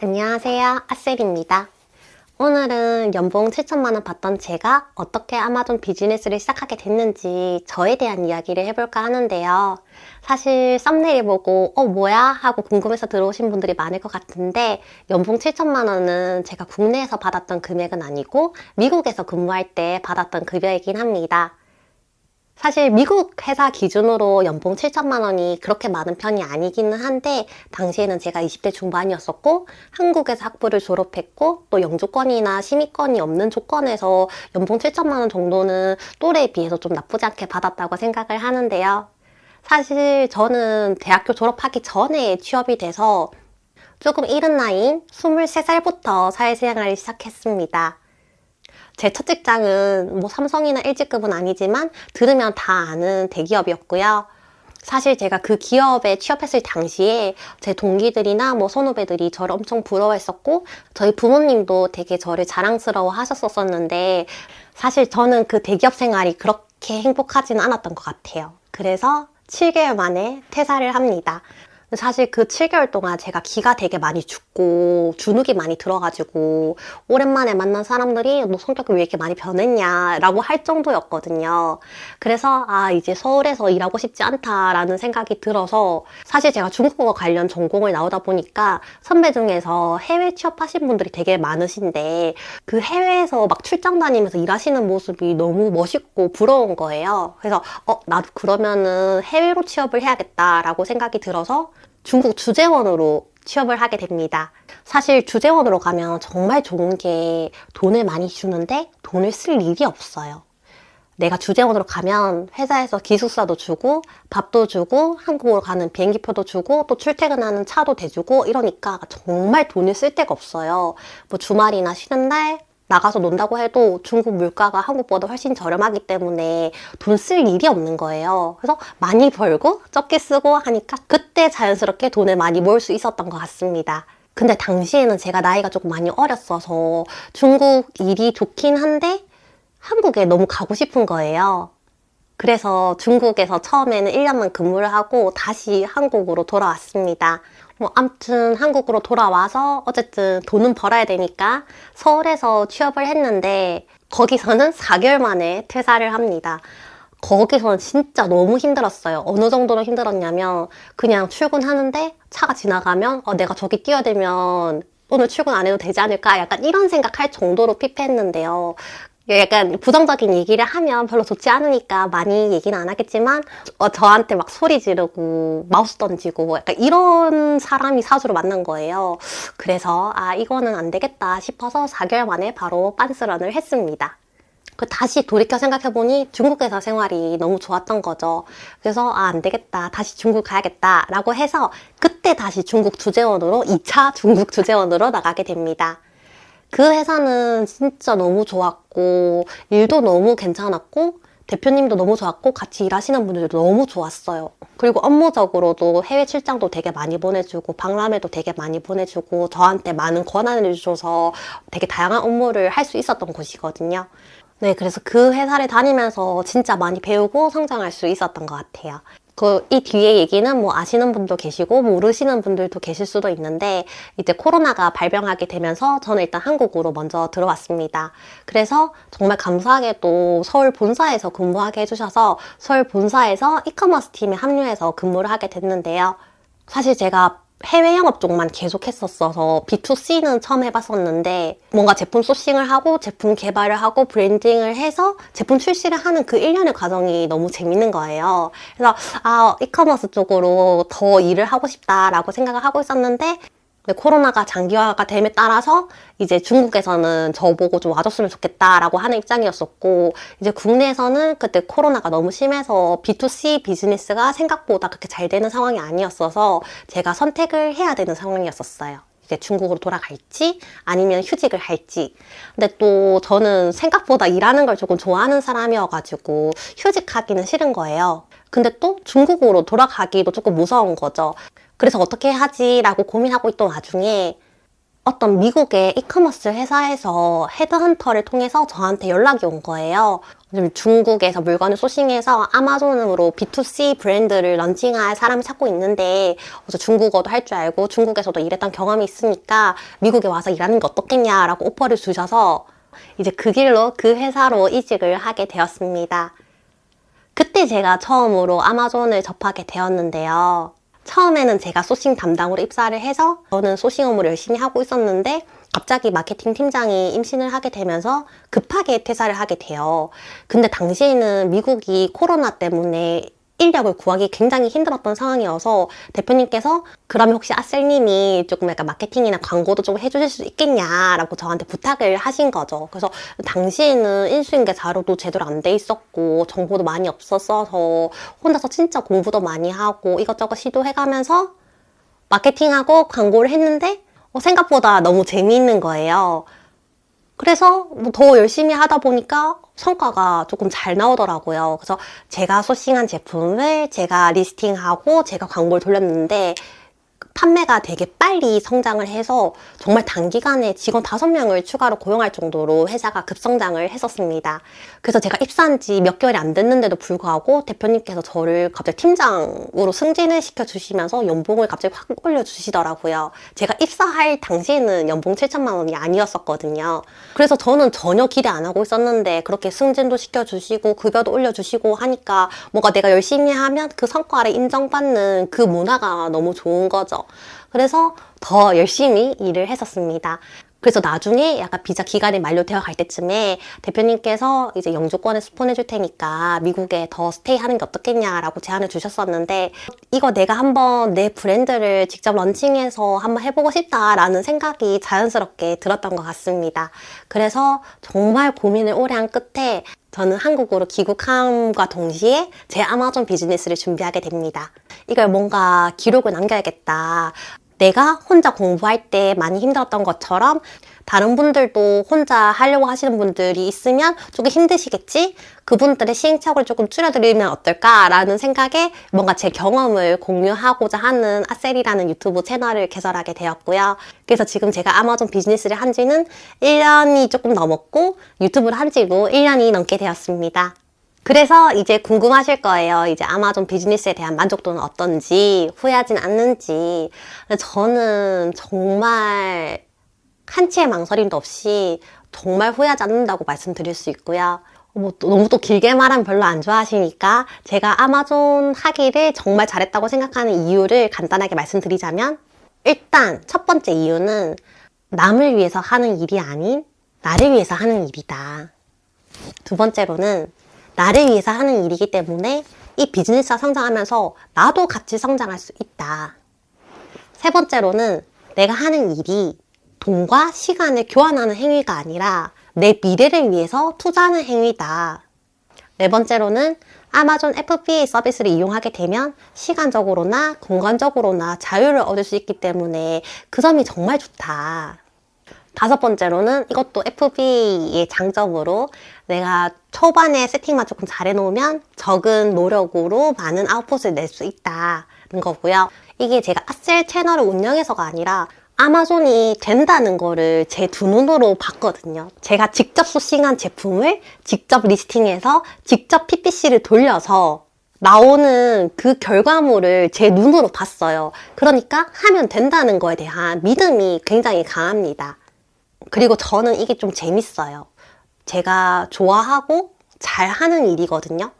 안녕하세요, 아셀입니다. 오늘은 연봉 7천만 원 받던 제가 어떻게 아마존 비즈니스를 시작하게 됐는지 저에 대한 이야기를 해볼까 하는데요. 사실 썸네일 보고 뭐야? 하고 궁금해서 들어오신 분들이 많을 것 같은데, 연봉 7천만 원은 제가 국내에서 받았던 금액은 아니고 미국에서 근무할 때 받았던 급여이긴 합니다. 사실 미국 회사 기준으로 연봉 7천만 원이 그렇게 많은 편이 아니기는 한데, 당시에는 제가 20대 중반이었었고 한국에서 학부를 졸업했고 또 영주권이나 심의권이 없는 조건에서 연봉 7천만 원 정도는 또래에 비해서 좀 나쁘지 않게 받았다고 생각을 하는데요. 사실 저는 대학교 졸업하기 전에 취업이 돼서 조금 이른 나이인 23살부터 사회생활을 시작했습니다. 제 첫 직장은 삼성이나 LG급은 아니지만 들으면 다 아는 대기업이었고요. 사실 제가 그 기업에 취업했을 당시에 제 동기들이나 선후배들이 저를 엄청 부러워했었고, 저희 부모님도 되게 저를 자랑스러워 하셨었는데, 사실 저는 그 대기업 생활이 그렇게 행복하지는 않았던 것 같아요. 그래서 7개월 만에 퇴사를 합니다. 사실 그 7개월 동안 제가 기가 되게 많이 죽고 주눅이 많이 들어가지고 오랜만에 만난 사람들이 너 성격이 왜 이렇게 많이 변했냐 라고 할 정도였거든요. 그래서 이제 서울에서 일하고 싶지 않다라는 생각이 들어서, 사실 제가 중국어 관련 전공을 나오다 보니까 선배 중에서 해외 취업하신 분들이 되게 많으신데, 그 해외에서 막 출장 다니면서 일하시는 모습이 너무 멋있고 부러운 거예요. 그래서 나도 그러면은 해외로 취업을 해야겠다라고 생각이 들어서 중국 주재원으로 취업을 하게 됩니다. 사실 주재원으로 가면 정말 좋은 게 돈을 많이 주는데 돈을 쓸 일이 없어요. 내가 주재원으로 가면 회사에서 기숙사도 주고 밥도 주고 한국으로 가는 비행기표도 주고 또 출퇴근하는 차도 대주고 이러니까 정말 돈을 쓸 데가 없어요. 주말이나 쉬는 날 나가서 논다고 해도 중국 물가가 한국보다 훨씬 저렴하기 때문에 돈 쓸 일이 없는 거예요. 그래서 많이 벌고 적게 쓰고 하니까 그때 자연스럽게 돈을 많이 모을 수 있었던 것 같습니다. 근데 당시에는 제가 나이가 조금 많이 어렸어서 중국 일이 좋긴 한데 한국에 너무 가고 싶은 거예요. 그래서 중국에서 처음에는 1년만 근무를 하고 다시 한국으로 돌아왔습니다. 아무튼 한국으로 돌아와서 어쨌든 돈은 벌어야 되니까 서울에서 취업을 했는데, 거기서는 4개월 만에 퇴사를 합니다. 거기서는 진짜 너무 힘들었어요. 어느 정도로 힘들었냐면, 그냥 출근하는데 차가 지나가면 내가 저기 뛰어들면 오늘 출근 안 해도 되지 않을까? 약간 이런 생각할 정도로 피폐했는데요. 약간 부정적인 얘기를 하면 별로 좋지 않으니까 많이 얘기는 안 하겠지만, 저한테 막 소리 지르고 마우스 던지고 약간 이런 사람이 사주로 만난 거예요. 그래서 이거는 안 되겠다 싶어서 4개월 만에 바로 빤스런을 했습니다. 다시 돌이켜 생각해보니 중국 회사 생활이 너무 좋았던 거죠. 그래서 안 되겠다, 다시 중국 가야겠다 라고 해서 그때 다시 중국 주재원으로 2차 중국 주재원으로 나가게 됩니다. 그 회사는 진짜 너무 좋았고 일도 너무 괜찮았고 대표님도 너무 좋았고 같이 일하시는 분들도 너무 좋았어요. 그리고 업무적으로도 해외 출장도 되게 많이 보내주고 박람회도 되게 많이 보내주고 저한테 많은 권한을 줘서 되게 다양한 업무를 할 수 있었던 곳이거든요. 네, 그래서 그 회사를 다니면서 진짜 많이 배우고 성장할 수 있었던 것 같아요. 이 뒤에 얘기는 아시는 분도 계시고 모르시는 분들도 계실 수도 있는데, 이제 코로나가 발병하게 되면서 저는 일단 한국으로 먼저 들어왔습니다. 그래서 정말 감사하게도 서울 본사에서 근무하게 해주셔서 서울 본사에서 이커머스 팀에 합류해서 근무를 하게 됐는데요. 사실 제가 해외 영업 쪽만 계속 했었어서 B2C는 처음 해봤었는데, 뭔가 제품 소싱을 하고 제품 개발을 하고 브랜딩을 해서 제품 출시를 하는 그 1년의 과정이 너무 재밌는 거예요. 그래서 이커머스 쪽으로 더 일을 하고 싶다라고 생각을 하고 있었는데, 코로나가 장기화가 됨에 따라서 이제 중국에서는 저보고 좀 와줬으면 좋겠다라고 하는 입장이었었고, 이제 국내에서는 그때 코로나가 너무 심해서 B2C 비즈니스가 생각보다 그렇게 잘 되는 상황이 아니었어서 제가 선택을 해야 되는 상황이었었어요. 이제 중국으로 돌아갈지 아니면 휴직을 할지. 근데 또 저는 생각보다 일하는 걸 조금 좋아하는 사람이어가지고 휴직하기는 싫은 거예요. 근데 또 중국으로 돌아가기도 조금 무서운 거죠. 그래서 어떻게 하지? 라고 고민하고 있던 와중에 어떤 미국의 이커머스 회사에서 헤드헌터를 통해서 저한테 연락이 온 거예요. 요즘 중국에서 물건을 소싱해서 아마존으로 B2C 브랜드를 런칭할 사람을 찾고 있는데 어제 중국어도 할 줄 알고 중국에서도 일했던 경험이 있으니까 미국에 와서 일하는 게 어떻겠냐라고 오퍼를 주셔서 이제 그 길로 그 회사로 이직을 하게 되었습니다. 그때 제가 처음으로 아마존을 접하게 되었는데요. 처음에는 제가 소싱 담당으로 입사를 해서 저는 소싱 업무를 열심히 하고 있었는데 갑자기 마케팅 팀장이 임신을 하게 되면서 급하게 퇴사를 하게 돼요. 근데 당시에는 미국이 코로나 때문에 인력을 구하기 굉장히 힘들었던 상황이어서 대표님께서 그러면 혹시 아셀님이 조금 약간 마케팅이나 광고도 좀 해주실 수 있겠냐라고 저한테 부탁을 하신 거죠. 그래서 당시에는 인수인계 자료도 제대로 안 돼 있었고 정보도 많이 없었어서 혼자서 진짜 공부도 많이 하고 이것저것 시도해가면서 마케팅하고 광고를 했는데 생각보다 너무 재미있는 거예요. 그래서 더 열심히 하다 보니까 성과가 조금 잘 나오더라고요. 그래서 제가 소싱한 제품을 제가 리스팅하고 제가 광고를 돌렸는데 판매가 되게 빨리 성장을 해서 정말 단기간에 직원 5명을 추가로 고용할 정도로 회사가 급성장을 했었습니다. 그래서 제가 입사한 지 몇 개월이 안 됐는데도 불구하고 대표님께서 저를 갑자기 팀장으로 승진을 시켜주시면서 연봉을 갑자기 확 올려주시더라고요. 제가 입사할 당시에는 연봉 7천만 원이 아니었었거든요. 그래서 저는 전혀 기대 안 하고 있었는데 그렇게 승진도 시켜주시고 급여도 올려주시고 하니까 뭔가 내가 열심히 하면 그 성과를 인정받는 그 문화가 너무 좋은 거죠. 그래서 더 열심히 일을 했었습니다. 그래서 나중에 약간 비자 기간이 만료되어 갈 때쯤에 대표님께서 이제 영주권을 스폰해 줄 테니까 미국에 더 스테이 하는 게 어떻겠냐라고 제안을 주셨었는데 이거 내가 한번 내 브랜드를 직접 런칭해서 한번 해보고 싶다라는 생각이 자연스럽게 들었던 것 같습니다. 그래서 정말 고민을 오래 한 끝에 저는 한국으로 귀국함과 동시에 제 아마존 비즈니스를 준비하게 됩니다. 이걸 뭔가 기록을 남겨야겠다. 내가 혼자 공부할 때 많이 힘들었던 것처럼 다른 분들도 혼자 하려고 하시는 분들이 있으면 조금 힘드시겠지? 그분들의 시행착오를 조금 줄여드리면 어떨까라는 생각에 뭔가 제 경험을 공유하고자 하는 아셀이라는 유튜브 채널을 개설하게 되었고요. 그래서 지금 제가 아마존 비즈니스를 한 지는 1년이 조금 넘었고 유튜브를 한 지도 1년이 넘게 되었습니다. 그래서 이제 궁금하실 거예요. 이제 아마존 비즈니스에 대한 만족도는 어떤지, 후회하진 않는지. 저는 정말 한치의 망설임도 없이 정말 후회하지 않는다고 말씀드릴 수 있고요. 너무 또 길게 말하면 별로 안 좋아하시니까 제가 아마존 하기를 정말 잘했다고 생각하는 이유를 간단하게 말씀드리자면 일단 첫 번째 이유는 남을 위해서 하는 일이 아닌 나를 위해서 하는 일이다. 두 번째로는 나를 위해서 하는 일이기 때문에 이 비즈니스가 성장하면서 나도 같이 성장할 수 있다. 세 번째로는 내가 하는 일이 돈과 시간을 교환하는 행위가 아니라 내 미래를 위해서 투자하는 행위다. 네 번째로는 아마존 FBA 서비스를 이용하게 되면 시간적으로나 공간적으로나 자유를 얻을 수 있기 때문에 그 점이 정말 좋다. 다섯 번째로는 이것도 FBA의 장점으로 내가 초반에 세팅만 조금 잘 해놓으면 적은 노력으로 많은 아웃풋을 낼 수 있다는 거고요. 이게 제가 아셀 채널을 운영해서가 아니라 아마존이 된다는 거를 제 두 눈으로 봤거든요. 제가 직접 소싱한 제품을 직접 리스팅해서 직접 PPC를 돌려서 나오는 그 결과물을 제 눈으로 봤어요. 그러니까 하면 된다는 거에 대한 믿음이 굉장히 강합니다. 그리고 저는 이게 좀 재밌어요. 제가 좋아하고 잘하는 일이거든요.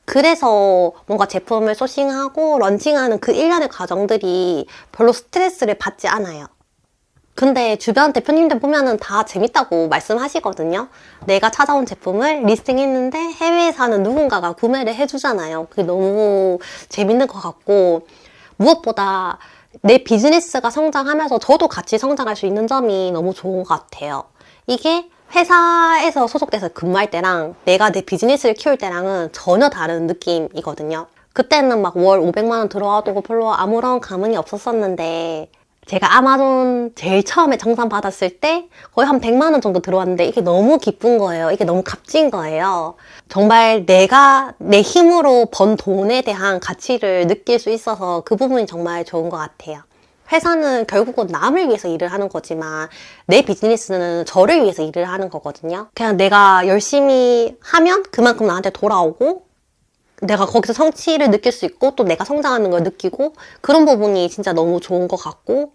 그래서 뭔가 제품을 소싱하고 런칭하는 그 일련의 과정들이 별로 스트레스를 받지 않아요. 근데 주변 대표님들 보면은 다 재밌다고 말씀하시거든요. 내가 찾아온 제품을 리스팅했는데 해외에 사는 누군가가 구매를 해주잖아요. 그게 너무 재밌는 것 같고 무엇보다 내 비즈니스가 성장하면서 저도 같이 성장할 수 있는 점이 너무 좋은 것 같아요. 이게 회사에서 소속돼서 근무할 때랑 내가 내 비즈니스를 키울 때랑은 전혀 다른 느낌이거든요. 그때는 막 월 500만 원 들어와도 별로 아무런 감흥이 없었었는데 제가 아마존 제일 처음에 정산 받았을 때 거의 한 100만 원 정도 들어왔는데 이게 너무 기쁜 거예요. 이게 너무 값진 거예요. 정말 내가 내 힘으로 번 돈에 대한 가치를 느낄 수 있어서 그 부분이 정말 좋은 것 같아요. 회사는 결국은 남을 위해서 일을 하는 거지만 내 비즈니스는 저를 위해서 일을 하는 거거든요. 그냥 내가 열심히 하면 그만큼 나한테 돌아오고 내가 거기서 성취를 느낄 수 있고 또 내가 성장하는 걸 느끼고 그런 부분이 진짜 너무 좋은 것 같고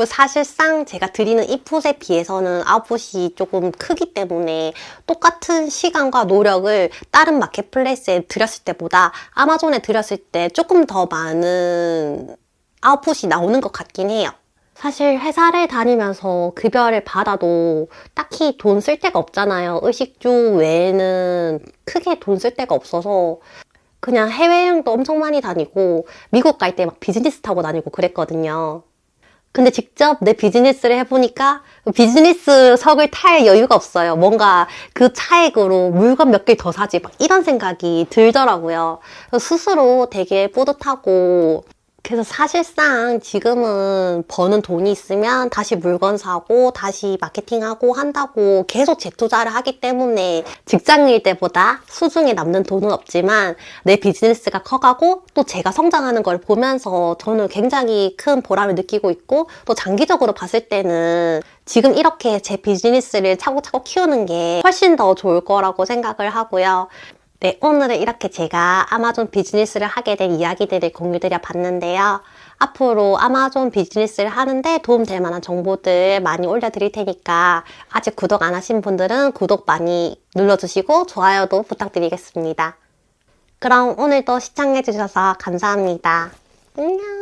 사실상 제가 드리는 인풋에 비해서는 아웃풋이 조금 크기 때문에 똑같은 시간과 노력을 다른 마켓플레이스에 들였을 때보다 아마존에 들였을 때 조금 더 많은 아웃풋이 나오는 것 같긴 해요. 사실 회사를 다니면서 급여를 받아도 딱히 돈 쓸 데가 없잖아요. 의식주 외에는 크게 돈 쓸 데가 없어서 그냥 해외여행도 엄청 많이 다니고 미국 갈 때 막 비즈니스 타고 다니고 그랬거든요. 근데 직접 내 비즈니스를 해보니까 비즈니스석을 탈 여유가 없어요. 뭔가 그 차액으로 물건 몇 개 더 사지 막 이런 생각이 들더라고요. 스스로 되게 뿌듯하고 그래서 사실상 지금은 버는 돈이 있으면 다시 물건 사고 다시 마케팅하고 한다고 계속 재투자를 하기 때문에 직장일 때보다 수중에 남는 돈은 없지만 내 비즈니스가 커가고 또 제가 성장하는 걸 보면서 저는 굉장히 큰 보람을 느끼고 있고 또 장기적으로 봤을 때는 지금 이렇게 제 비즈니스를 차곡차곡 키우는 게 훨씬 더 좋을 거라고 생각을 하고요. 네, 오늘은 이렇게 제가 아마존 비즈니스를 하게 된 이야기들을 공유드려 봤는데요. 앞으로 아마존 비즈니스를 하는데 도움될 만한 정보들 많이 올려드릴 테니까 아직 구독 안 하신 분들은 구독 많이 눌러주시고 좋아요도 부탁드리겠습니다. 그럼 오늘도 시청해주셔서 감사합니다. 안녕.